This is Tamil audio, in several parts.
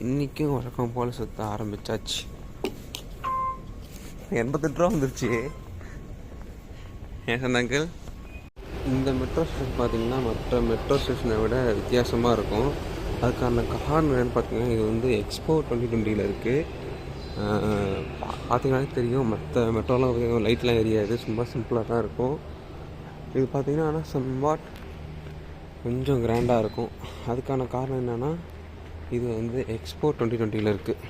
இன்றைக்கும் வழக்கம் போல் சுற்ற ஆரம்பித்தாச்சு. 88 ரூபா வந்துருச்சு. ஏன் சொன்னாங்கள்? இந்த மெட்ரோ ஸ்டேஷன் பார்த்திங்கன்னா மற்ற மெட்ரோ ஸ்டேஷனை விட வித்தியாசமாக இருக்கும். அதுக்கான காரணம் என்னென்னு பார்த்தீங்கன்னா, இது வந்து எக்ஸ்போ 2020 இருக்குது. பார்த்தீங்கன்னாலே தெரியும், மற்ற மெட்ரோலாம் பார்த்திங்கன்னா லைட்லாம் எரியாது, சும்மா சிம்பிளாக தான் இருக்கும். இது பார்த்திங்கன்னா ஆனால் சம்வாட் கொஞ்சம் கிராண்டாக இருக்கும். அதுக்கான காரணம் என்னென்னா, இது வந்து எக்ஸ்போ 2020 இருக்குது.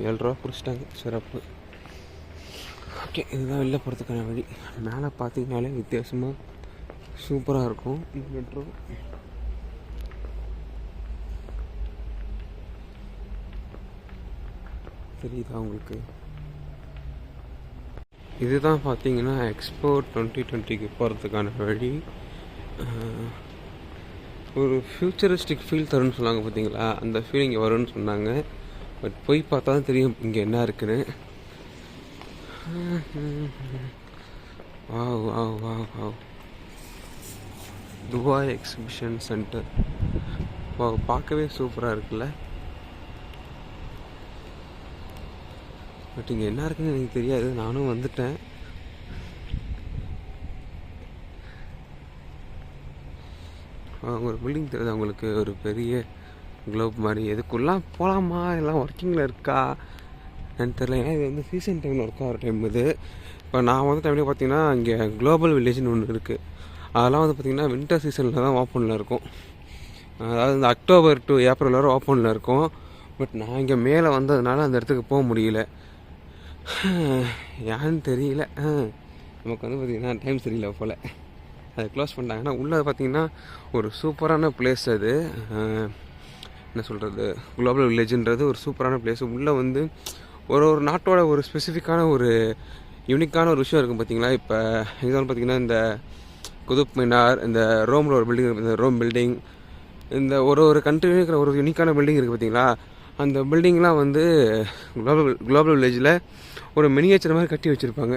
7 ரூபா பிடிச்சிட்டாங்க, சிறப்பு. ஓகே, இதுதான் வெளில போகிறதுக்கான வழி. மேலே பார்த்தீங்கனாலே வித்தியாசமாக சூப்பராக இருக்கும் இந்த மெட்ரோ. தெரியுதா உங்களுக்கு? இதுதான் பார்த்தீங்கன்னா எக்ஸ்போ 2020க்கு போகிறதுக்கான வழி. ஒரு ஃப்யூச்சரிஸ்டிக் ஃபீல் தரும்னு சொன்னாங்க பார்த்தீங்களா, அந்த ஃபீல் இங்கே வரும்னு சொன்னாங்க. பட் போய் பார்த்தா தான் தெரியும் இங்கே என்ன இருக்குன்னு. Wow wow wow wow, Dubai exhibition centre. Wow, பார்க்கவே சூப்பராக இருக்குல்ல. பட் இங்கே என்ன இருக்குன்னு எனக்கு தெரியாது, நானும் வந்துட்டேன். ஒரு பில்டிங் தெரியுது அவங்களுக்கு, ஒரு பெரிய குளோப் மாதிரி. எதுக்குள்ளே போகலாமா, எல்லாம் ஒர்க்கிங்கில் இருக்கா எனக்கு தெரியல. ஏன்னா இது வந்து சீசன் டைமில் ஒர்க் ஆகிற டைம் இது. இப்போ நான் வந்து டைம்லேயே பார்த்தீங்கன்னா இங்கே குளோபல் வில்லேஜ்னு ஒன்று இருக்குது. அதெல்லாம் வந்து பார்த்திங்கன்னா வின்டர் சீசனில் தான் ஓப்பனில் இருக்கும். அதாவது இந்த அக்டோபர் டு ஏப்ரல் வரை ஓப்பனில் இருக்கும். பட் நான் இங்கே மேலே வந்ததுனால அந்த இடத்துக்கு போக முடியல. ஏன்னு தெரியல. நமக்கு வந்து பார்த்திங்கன்னா டைம் சரியில்லை போல், அதை க்ளோஸ் பண்ணிட்டாங்கன்னா. உள்ளே பார்த்திங்கன்னா ஒரு சூப்பரான பிளேஸ் அது. என்ன சொல்கிறது, குளோபல் வில்லேஜுன்றது ஒரு சூப்பரான பிளேஸ். உள்ளே வந்து ஒரு நாட்டோட ஒரு ஸ்பெசிஃபிக்கான ஒரு யூனிக்கான ஒரு விஷயம் இருக்கும் பார்த்திங்களா. இப்போ எக்ஸாம்பிள் பார்த்திங்கன்னா இந்த குதுப் மினார், இந்த ரோமில் ஒரு பில்டிங், இந்த ரோம் பில்டிங், இந்த ஒரு கண்ட்ரியில் இருக்கிற ஒரு யூனிக்கான பில்டிங் இருக்குது பார்த்திங்களா. அந்த பில்டிங்லாம் வந்து குளோபல் வில்லேஜில் ஒரு மினியேச்சர் மாதிரி கட்டி வச்சுருப்பாங்க.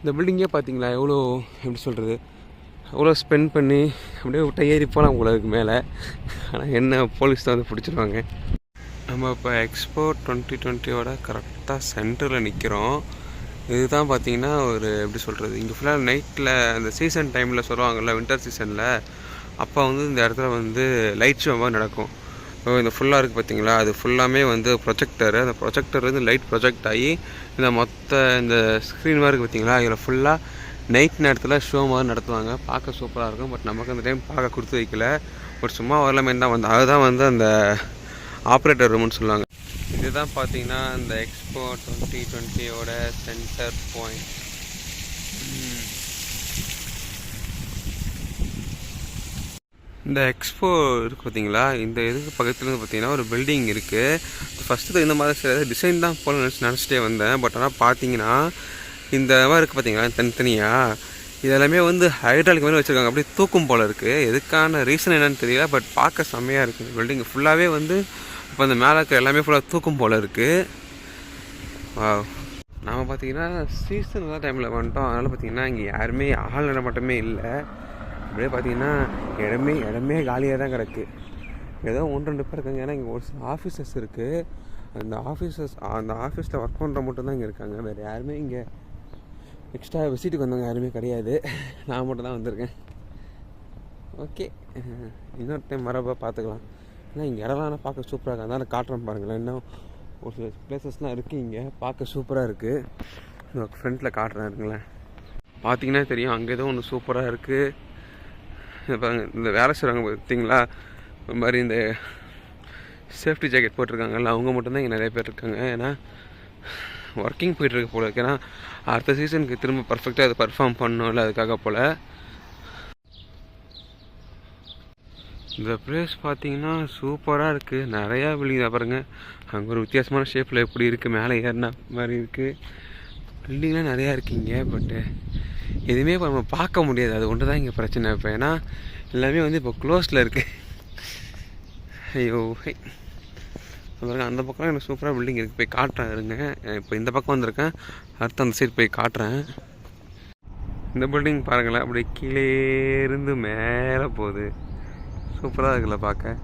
இந்த பில்டிங்கே பார்த்திங்களா எவ்வளோ, எப்படி சொல்கிறது, அவ்வளோ ஸ்பெண்ட் பண்ணி அப்படியே விட்ட ஏறி போகலாம் உங்களுக்கு மேலே. ஆனால் என்ன, போலீஸ் தான் வந்து பிடிச்சிருவாங்க. நம்ம இப்போ எக்ஸ்போ 2020யோட கரெக்டாக சென்டரில் நிற்கிறோம். இதுதான் பார்த்திங்கன்னா ஒரு, எப்படி சொல்கிறது, இங்கே ஃபுல்லாக நைட்டில் அந்த சீசன் டைமில் சொல்லுவாங்கள்ல, வின்டர் சீசனில், அப்போ வந்து இந்த இடத்துல வந்து லைட் ஷோ மாதிரி நடக்கும். இந்த ஃபுல்லாக இருக்குது பார்த்திங்களா, அது ஃபுல்லாமே வந்து ப்ரொஜெக்டரு. அந்த ப்ரொஜெக்டர் வந்து லைட் ப்ரொஜெக்ட் ஆகி இந்த மொத்த இந்த ஸ்க்ரீன் மாதிரி இருக்குது பார்த்திங்களா, இதில் ஃபுல்லாக நைட் நேரத்தில் ஷோ மாதிரி நடத்துவாங்க. பார்க்க சூப்பராக இருக்கும். பட் நமக்கு அந்த டைம் பார்க்க கொடுத்து வைக்கல. ஒரு சும்மா வரலாமே தான் வந்து, அதுதான் வந்து அந்த ஆப்ரேட்டர் ரூம்னு சொல்லுவாங்க. இதுதான் பார்த்தீங்கன்னா இந்த எக்ஸ்போ 2020யோட சென்டர் பாயிண்ட். இந்த எக்ஸ்போ இருக்குது பார்த்தீங்களா, இந்த இதுக்கு பக்கத்துலேருந்து பார்த்தீங்கன்னா ஒரு பில்டிங் இருக்குது. ஃபஸ்ட்டு இந்த மாதிரி சரி டிசைன் தான் போல நினச்சிட்டே வந்தேன். பட் ஆனால் பார்த்தீங்கன்னா இந்த மாதிரி இருக்குது பார்த்தீங்களா, தனித்தனியாக இதெல்லாமே வந்து ஹைட்ராலிக் மாதிரி வச்சுருக்காங்க. அப்படியே தூக்கும் போல் இருக்குது. எதுக்கான ரீசன் என்னன்னு தெரியல. பட் பார்க்க செம்மையாக இருக்குது. பில்டிங் ஃபுல்லாகவே வந்து இப்போ அந்த மேலே இருக்க எல்லாமே ஃபுல்லாக தூக்கும் போல் இருக்குது. நாம் பார்த்திங்கன்னா சீசன் தான் டைமில் வந்துட்டோம். அதனால் பார்த்திங்கன்னா இங்கே யாருமே ஆள் நடமாட்டமே இல்லை. அப்படியே பார்த்திங்கன்னா இடமே காலியாக தான் கிடக்கு. ஏதோ 1-2 பேர் இருக்காங்க. ஏன்னா இங்கே ஒரு சில ஆஃபீஸர்ஸ் இருக்குது. அந்த ஆஃபீஸில் ஒர்க் பண்ணுற மட்டும்தான் இங்கே இருக்காங்க. வேறு யாருமே இங்கே எக்ஸ்ட்ரா விசிட்டுக்கு வந்தவங்க யாருமே கிடையாது. நான் மட்டும் தான் வந்திருக்கேன். ஓகே, இன்னொரு டைம் வரப்போ பார்த்துக்கலாம். ஏன்னா இங்கே இடம்லாம் பார்க்க சூப்பராக இருக்குது. அதனால் காட்டுறேன் பாருங்களேன். இன்னும் ஒரு சில பிளேசஸ்லாம் இருக்குது இங்கே பார்க்க சூப்பராக இருக்குது. ஃப்ரண்ட்டில் காட்டுறேன் இருக்குங்களேன். பார்த்தீங்கன்னா தெரியும், அங்கே ஏதோ ஒன்று சூப்பராக இருக்குது பாருங்க. இந்த வேலை செய்கிறவங்க பார்த்தீங்களா, இந்த மாதிரி இந்த சேஃப்டி ஜாக்கெட் போட்டிருக்காங்கல்ல, அவங்க மட்டும்தான் இங்கே நிறைய பேர் இருக்காங்க. ஏன்னா ஒர்க்கிங் போய்ட்டுருக்கு போல் இருக்கு. ஏன்னா அடுத்த சீசனுக்கு திரும்ப பர்ஃபெக்டாக அதை பர்ஃபார்ம் பண்ணணும்ல, அதுக்காக போல். இந்த பிளேஸ் பார்த்தீங்கன்னா சூப்பராக இருக்குது. நிறையா பில்டிங் தான் பாருங்கள். அங்கே ஒரு வித்தியாசமான ஷேப்பில் எப்படி இருக்குது, மேலே ஏறினா மாதிரி இருக்குது. பில்டிங்லாம் நிறையா இருக்குங்க. பட்டு எதுவுமே இப்போ நம்ம பார்க்க முடியாது. அது ஒன்று தான் இங்கே பிரச்சனை. இப்போ ஏன்னா எல்லாமே வந்து இப்போ க்ளோஸில் இருக்குது. ஐயோ ஹை, பாருங்க, அந்த பக்கம் எனக்கு சூப்பராக பில்டிங் இருக்குது. போய் காட்டுறேன் இருங்க. இப்போ இந்த பக்கம் வந்திருக்கேன், அடுத்து அந்த சைடு போய் காட்டுறேன். இந்த பில்டிங் பாருங்களேன், அப்படியே கீழே இருந்து மேலே போகுது. சூப்பராக இருக்குல்ல பார்க்க.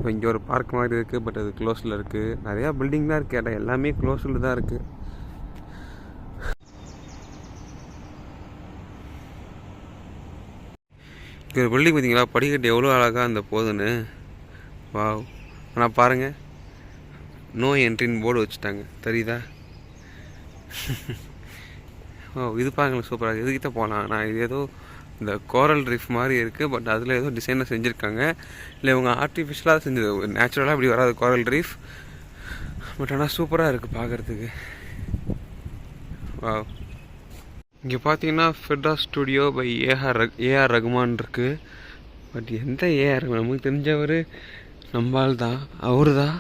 இப்போ இங்கே ஒரு பார்க் மாதிரி இருக்குது, பட் அது க்ளோஸில் இருக்குது. நிறையா பில்டிங் தான் இருக்குது, இடம் எல்லாமே க்ளோஸில் தான் இருக்குது. இங்கே ஒரு பில்டிங் பார்த்தீங்களா, படிக்கட்டு எவ்வளோ அழகாக அந்த போகுதுன்னு. வாவ். ஆனால் பாருங்கள், நோ என்ட்ரின்னு போர்டு வச்சுட்டாங்க, தெரியுதா? ஓ, இது பாருங்களேன், சூப்பராக. இதுக்கிட்ட போகலாம். நான் இது ஏதோ இந்த கோரல் ரீஃப் மாதிரி இருக்குது, பட் அதில் ஏதோ டிசைனாக செஞ்சுருக்காங்க. இல்லை இவங்க ஆர்டிஃபிஷியலாக செஞ்சது, நேச்சுரலாக இப்படி வராது கோரல் ரீஃப். பட் ஆனால் சூப்பராக இருக்குது பார்க்குறதுக்கு. வா. இங்கே பார்த்தீங்கன்னா ஃபெட்ரா ஸ்டுடியோ பை ஏஆர் ரகுமான் இருக்குது. பட் எந்த ஏஆர் ரகுமான்? நமக்கு தெரிஞ்சவர் நம்மால் தான், அவரு தான்.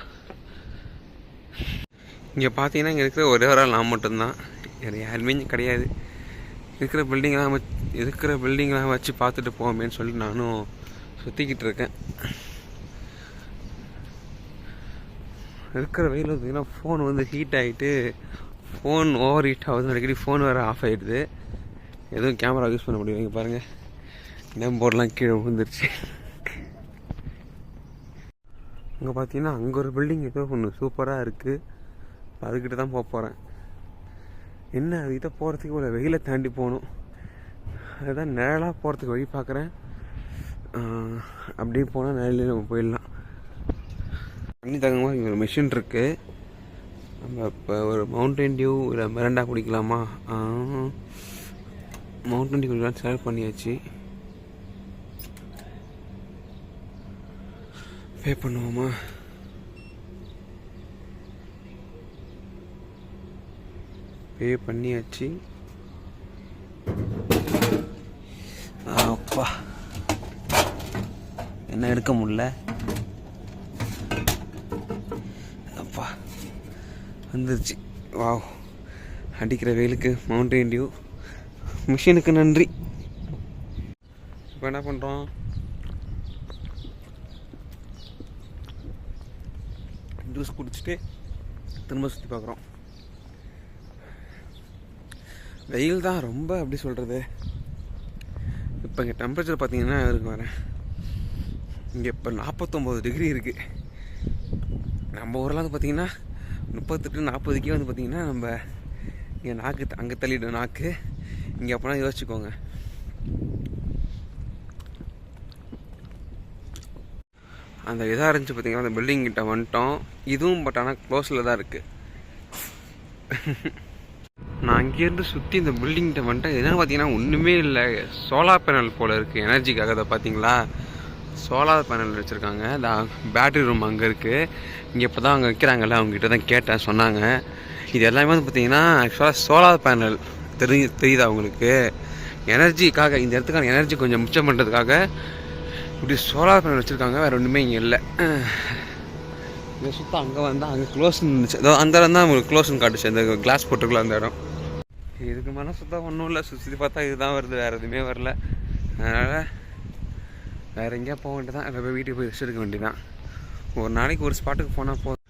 இங்கே பார்த்தீங்கன்னா இங்கே இருக்கிற ஒரே ஒரு ஆள் நான் மட்டும்தான், வேறு யாருமே கிடையாது. இருக்கிற பில்டிங்லாம் வச்சு பார்த்துட்டு போவோமேன்னு சொல்லி நானும் சுற்றிக்கிட்டு இருக்கேன். இருக்கிற வெயில் பார்த்தீங்கன்னா ஃபோன் வந்து ஹீட் ஆகிட்டு, ஃபோன் ஓவர் ஹீட் ஆகுது. அடிக்கடி ஃபோன் வேறு ஆஃப் ஆகிடுது, எதுவும் கேமரா யூஸ் பண்ண முடியும். இங்கே பாருங்கள், நேம் போர்டெலாம் கீழே விழுந்துருச்சு. அங்கே பார்த்தீங்கன்னா அங்கே ஒரு பில்டிங் ஏதோ ஒன்று சூப்பராக இருக்குது, அதுக்கிட்ட தான் போகிறேன். என்ன அதுக்கிட்ட போகிறதுக்கு ஒரு வெயிலை தாண்டி போகணும், அதுதான் நிழலாக போகிறதுக்கு வழி பார்க்குறேன். அப்படியே போனால் நிழலே நம்ம போயிடலாம். தண்ணி தங்கமாக இங்கே ஒரு மிஷின் இருக்குது. நம்ம இப்போ ஒரு மவுண்டன் டியூ இல்லை மிரண்டா குடிக்கலாமா? மவுண்டன் டியூ குடிக்கலாம் செலக்ட் பண்ணியாச்சு. பே பண்ணுவோமா? பே பண்ணியாச்சு. அப்பா, என்ன எடுக்க முடியல. அப்பா வந்துருச்சு. வாவ். அடிக்கிற வெயிலுக்கு மவுண்டன் டியூ மிஷினுக்கு நன்றி. இப்போ என்ன பண்ணுறோம்? ஜூஸ் குடிச்சிட்டு திரும்ப சுற்றி பார்க்குறோம். வெயில் தான் ரொம்ப, எப்படி சொல்கிறது, இப்போ இங்கே டெம்பரேச்சர் பார்த்தீங்கன்னா இருக்கு வரேன். இங்கே இப்போ 49 டிகிரி இருக்குது. நம்ம ஊரில் வந்து பார்த்திங்கன்னா 38-40க்கே வந்து பார்த்திங்கன்னா நம்ம இங்கே நாக்கு அங்கே தள்ளிடும் நாக்கு. இங்கே அப்போனா யோசிச்சுக்கோங்க. அந்த இதாக இருந்துச்சு பார்த்திங்கன்னா, அந்த பில்டிங் கிட்ட வந்துட்டோம். இதுவும் பட் ஆனால் க்ளோஸில் தான் இருக்குது. நான் அங்கேருந்து சுற்றி இந்த பில்டிங்கிட்ட வந்துட்டேன். என்னென்னு பார்த்தீங்கன்னா ஒன்றுமே இல்லை, சோலார் பேனல் போல் இருக்குது, எனர்ஜிக்காக. அதை பார்த்தீங்களா, சோலார் பேனல் வச்சுருக்காங்க. இந்த பேட்ரி ரூம் அங்கே இருக்குது. இங்கே இப்போ தான் அங்கே வைக்கிறாங்கல்ல, அவங்ககிட்ட தான் கேட்டேன், சொன்னாங்க. இது எல்லாமே வந்து பார்த்திங்கன்னா ஆக்சுவலாக சோலார் பேனல் தெரியுதா அவங்களுக்கு? எனர்ஜிக்காக, இந்த இடத்துக்கான எனர்ஜி கொஞ்சம் மிச்சம் பண்ணுறதுக்காக இப்படி சோலார் பேனல் வச்சுருக்காங்க. வேறு ஒன்றுமே இங்கே இல்லை. இங்கே சுத்தம் அங்கே வந்தால் அங்கே க்ளோஸ்ன்னு இருந்துச்சு. அதோ அந்த இடம் தான் உங்களுக்கு க்ளோஸ்ன்னு காட்டுச்சு, அந்த கிளாஸ் போட்டுருக்குள்ள அந்த இடம். இதுக்கு மேலே சுத்தம் ஒன்றும் இல்லை. சுற்றி பார்த்தா இதுதான் வருது, வேறு எதுவுமே வரல. அதனால் வேறு எங்கேயா போக வேண்டியதான், இல்லை போய் வீட்டுக்கு போய் ரெஸ்ட் எடுக்க வேண்டியதான். ஒரு நாளைக்கு ஒரு ஸ்பாட்டுக்கு போனால் போதும்,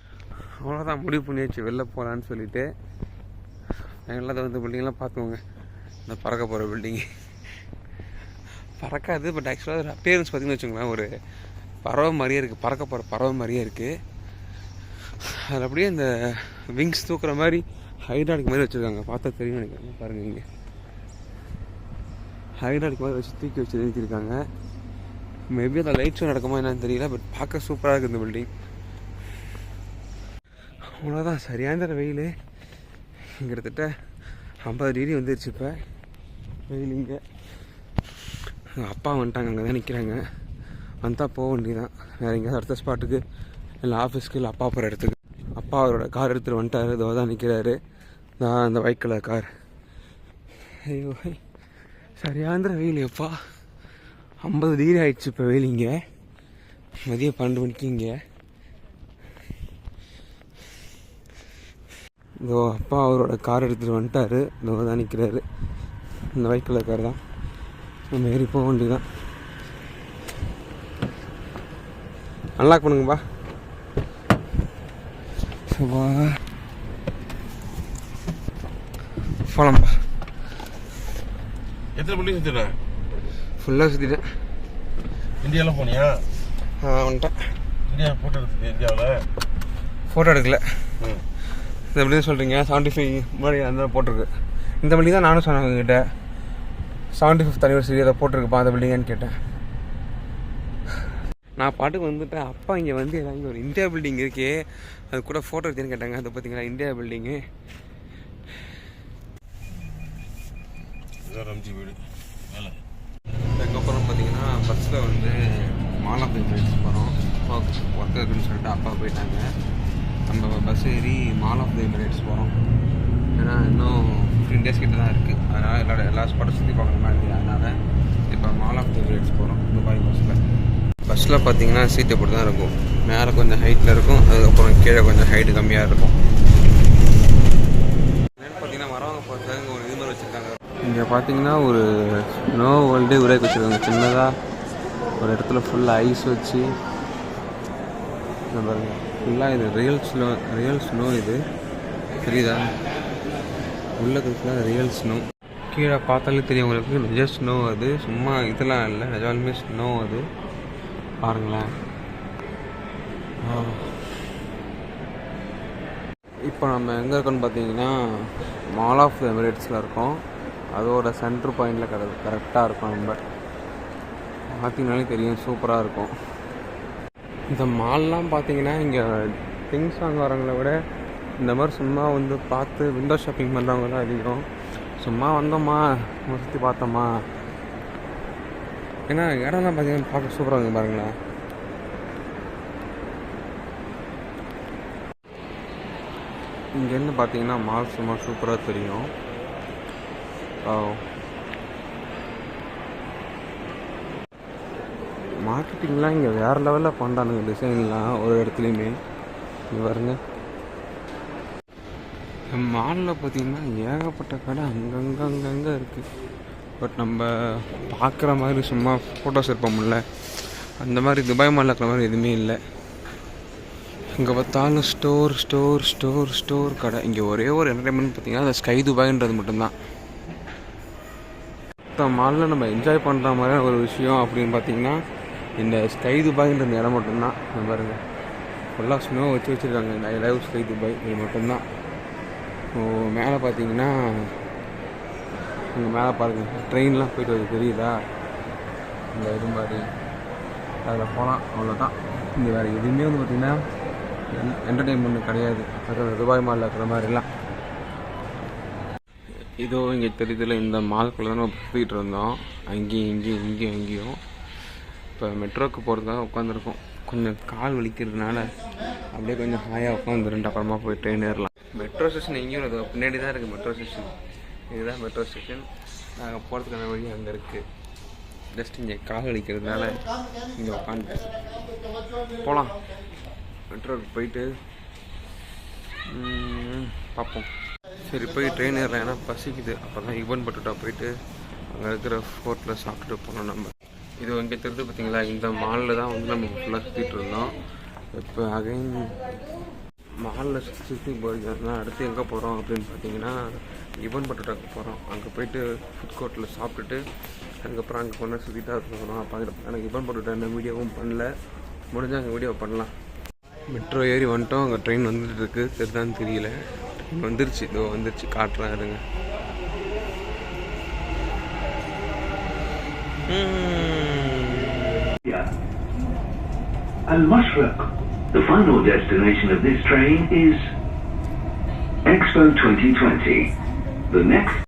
அவ்வளோதான். முடிவு பண்ணியாச்சு வெளில போகலான்னு சொல்லிவிட்டு. எங்கெல்லாம் அதை வந்து பில்டிங்லாம் பார்த்துக்கோங்க. இந்த பறக்க போகிற பில்டிங்கு பறக்காது, பட் ஆக்சுவலாக ஒரு அப்பியரன்ஸ் பார்த்திங்கன்னு வச்சுக்கோங்களேன், ஒரு பறவை மாதிரியே இருக்குது, பறக்க போகிற பறவை மாதிரியே இருக்குது. அதில் அப்படியே இந்த விங்ஸ் தூக்குற மாதிரி ஹைட்ராலிக் மாதிரி வச்சுருக்காங்க. பார்த்தா தெரியும் நினைக்கிறேன். பாருங்கள், இங்கே ஹைட்ராலிக் மாதிரி வச்சு தூக்கி வச்சு நிறுத்திருக்காங்க. மேபி அந்த லைட் ஷோ நடக்குமா என்னன்னு தெரியல, பட் பார்க்க சூப்பராக இருக்குது இந்த பில்டிங். அவ்வளோதான், சரியான வெயில். கிட்டத்தட்ட 50 டிகிரி வந்துருச்சு இப்போ வெயில். இங்கே அப்பா வந்துட்டாங்க, அங்கே தான் நிற்கிறாங்க. வந்தால் போக வேண்டியதான், வேறு எங்கேயாவது அடுத்த ஸ்பாட்டுக்கு, இல்லை ஆஃபீஸ்க்கு, இல்லை அப்பா போகிற இடத்துக்கு. அப்பா அவரோட கார் எடுத்துகிட்டு வந்துட்டார், இதோ தான் நிற்கிறாரு. நான் அந்த ஒயிட் கலர் கார். ஐயோ, சரியாந்திர வெயில். எப்பா 50 டிகிரி ஆகிடுச்சு இப்போ வெயில். இங்கே மதியம் 12 மணிக்கு இங்கே. இதோ அப்பா அவரோட கார் எடுத்துகிட்டு வந்துட்டார், இதோ தான் நிற்கிறாரு. இந்த ஒயிட் கலர் கார் தான். நம்ம ஏறி போக வேண்டியதான். அன்லாக் பண்ணுங்கப்பா. போலாம்ப்பா. எத்தனை பில்டிங் சுற்றிட்டேன்? ஃபுல்லாக சுற்றிட்டேன். இந்தியாலாம் போனியா? வந்துட்டேன். ஃபோட்டோ எடுக்கல. இது எப்படி சொல்கிறீங்க? 75 முன்னாடி அந்த போட்டிருக்கு. இந்த பில்டிங் தான் நானும் சொன்னேன் உங்ககிட்ட. 75th anniversary அதை போட்டிருக்குப்பா அந்த பில்டிங்கான்னு கேட்டேன். நான் பாட்டுக்கு வந்துட்டேன். அப்பா இங்கே வந்து இங்கே ஒரு இந்தியா பில்டிங் இருக்கே, அது கூட ஃபோட்டோ எடுத்துன்னு கேட்டாங்க. அதை பார்த்தீங்களா இந்தியா பில்டிங்கு. வீடு அதுக்கப்புறம் பார்த்தீங்கன்னா பஸ்ஸில் வந்து மால் ஆஃப் தி எமிரேட்ஸ் போகிறோம். அப்பாவுக்கு ஒர்க் இருக்குன்னு சொல்லிட்டு அப்பா போயிட்டாங்க. நம்ம பஸ் ஏறி மால் ஆஃப் தி எமிரேட்ஸ் போகிறோம். ஏன்னா இன்னும் 15 days கிட்ட தான் இருக்குது. அதனால் எல்லா ஸ்பாட்டும் சுற்றி பார்க்குற மாதிரி இருக்குது. அதனால் இப்போ மால் ஆஃப் தி எமிரேட்ஸ் போகிறோம் துபாய் பஸ்ஸில் பார்த்தீங்கன்னா சீட்டு இப்படி தான் இருக்கும். மேலே கொஞ்சம் ஹைட்டில் இருக்கும், அதுக்கப்புறம் கீழே கொஞ்சம் ஹைட்டு கம்மியாக இருக்கும். பார்த்தீங்கன்னா வரவங்க போகிறதுக்கு ஒரு இது மாதிரி வச்சுருக்காங்க. இங்கே பார்த்தீங்கன்னா ஒரு ஸ்னோ வேர்ல்டே உருவாக்கி வச்சுருக்காங்க. சின்னதாக ஒரு இடத்துல ஃபுல்லாக ஐஸ் வச்சு பாருங்க. ஃபுல்லாக இது ரியல் ஸ்னோ இது தெரியுதா? உள்ள ஃபுல்லாக ரியல் ஸ்னோ. கீழே பார்த்தாலே தெரியும் உங்களுக்கு, நிஜ ஸ்னோ. அது சும்மா இதெல்லாம் இல்லை, நிஜாலுமே ஸ்னோ அது. பாருங்களேன். இப்போ நம்ம எங்கே இருக்கோன்னு பார்த்தீங்கன்னா மால் ஆஃப் தி எமிரேட்ஸில் இருக்கோம். அதோட சென்ட்ரு பாயிண்டில் கரெக்டாக இருக்கும். நம்ம பார்த்தீங்கனாலே தெரியும், சூப்பராக இருக்கும். இந்த மால்லாம் பார்த்தீங்கன்னா இங்கே திங்ஸ் வாங்க வரவங்களை விட இந்த மாதிரி சும்மா வந்து பார்த்து விண்டோ ஷாப்பிங் பண்ணுறவங்க தான் அதிகம். சும்மா வந்தோமா சுற்றி பார்த்தோமா. ஏன்னா இடம்லாம் பார்த்தீங்கன்னா பார்க்க சூப்பராக இருக்குது பாருங்களேன். இங்கேருந்து பார்த்தீங்கன்னா மால் சும்மா சூப்பராக தெரியும். மார்க்கெட்டிங்லாம் இங்கே வேறு லெவலில் பண்ணுறானுங்க. டிசைன்லாம் ஒரு இடத்துலையுமே இங்கே பாருங்க. மாலில் பார்த்தீங்கன்னா ஏகப்பட்ட கடை அங்கங்கே இருக்குது. பட் நம்ம பார்க்குற மாதிரி சும்மா ஃபோட்டோஸ் எடுப்போம்ல, அந்த மாதிரி துபாய் மாலில் இருக்கிற மாதிரி எதுவுமே இல்லை. இங்கே பார்த்தாலும் ஸ்டோர் கடை. இங்கே ஒரே ஒரு என்டர்டைன்மெண்ட் பார்த்தீங்கன்னா அந்த ஸ்கை துபாய்ன்றது மட்டும்தான். மற்ற மாலில் நம்ம என்ஜாய் பண்ணுற மாதிரியான ஒரு விஷயம் அப்படின்னு பார்த்தீங்கன்னா இந்த ஸ்கை துபாய்ன்ற இடம் மட்டும்தான். பாருங்க ஃபுல்லாக ஸ்னோ வச்சுருக்காங்க. ஐ லவ் ஸ்கை துபாய் இது மட்டும்தான். மேலே பார்த்தீங்கன்னா இங்கே மேலே பாருங்கள் ட்ரெயின்லாம் போய்ட்டு வருது தெரியுதா? இந்த இது மாதிரி அதில் போகலாம், அவ்வளோதான். இங்கே வேறு எதுவுமே வந்து பார்த்திங்கன்னா என்டர்டெயின்மெண்ட் கிடையாது. அதாவது துபாய் மாலில் இருக்கிற மாதிரிலாம். இதோ இங்கே தெரியுதுல, இந்த மால்குள்ளே தான் நம்ம சுற்றிட்டு இருந்தோம். அங்கேயும் இப்போ மெட்ரோவுக்கு போகிறதுக்காக உட்காந்துருக்கோம். கொஞ்சம் கால் வலிக்கிறதுனால அப்படியே கொஞ்சம் ஹாயாக உட்காந்துருந்துட்டு அப்புறமா போய் ட்ரெயின் ஏறலாம். மெட்ரோ ஸ்டேஷன் எங்கேயும் அது பின்னாடி தான் இருக்குது. மெட்ரோ ஸ்டேஷன் இதுதான் மெட்ரோ ஸ்டேஷன். நாங்கள் போகிறதுக்கான வழி அங்கே இருக்குது. ஜஸ்ட் இங்கே கால் வலிக்கிறதுனால இங்கே உட்காந்துட்டேன். போகலாம், மெட்ரோவுக்கு போயிட்டு பார்ப்போம். சரி போய் ட்ரெயின் ஏறலாம், ஏன்னா பசிக்குது. அப்போ தான் யுவன் பட்டுட்டா போயிட்டு அங்கே இருக்கிற ஃபோர்ட்டில் சாப்பிட்டுட்டு போனோம். நம்ம இது இங்கே தெரிஞ்சு பார்த்தீங்களா, இந்த மாலில் தான் வந்து நம்ம ஃபுல்லாக சுற்றிட்டு இருந்தோம். இப்போ அகைன் மாலில் சுற்றி போயிருந்தோம்னா அடுத்து எங்கே போகிறோம் அப்படின்னு பார்த்தீங்கன்னா யுவன் பட்டுட்டாக்கு போகிறோம். அங்கே போயிட்டு ஃபுட் கோர்ட்டில் சாப்பிட்டுட்டு அதுக்கப்புறம் அங்கே கொண்டு சுற்றிட்டா இருக்கணும். அப்போ எனக்கு யுவன் பட்டுட்டா என்ன வீடியோவும் பண்ணல, முடிஞ்சால் அங்கே வீடியோ பண்ணலாம். மெட்ரோ ஏறி வந்துட்டோம். அங்கே ட்ரெயின் வந்துட்டு இருக்கு, தெரிதான்னு தெரியல. ட்ரெயின் வந்துருச்சு, இதோ வந்துருச்சு, காட்டுறேன் இருங்க. Al-Mashriq. The final destination of this train is Expo 2020. The next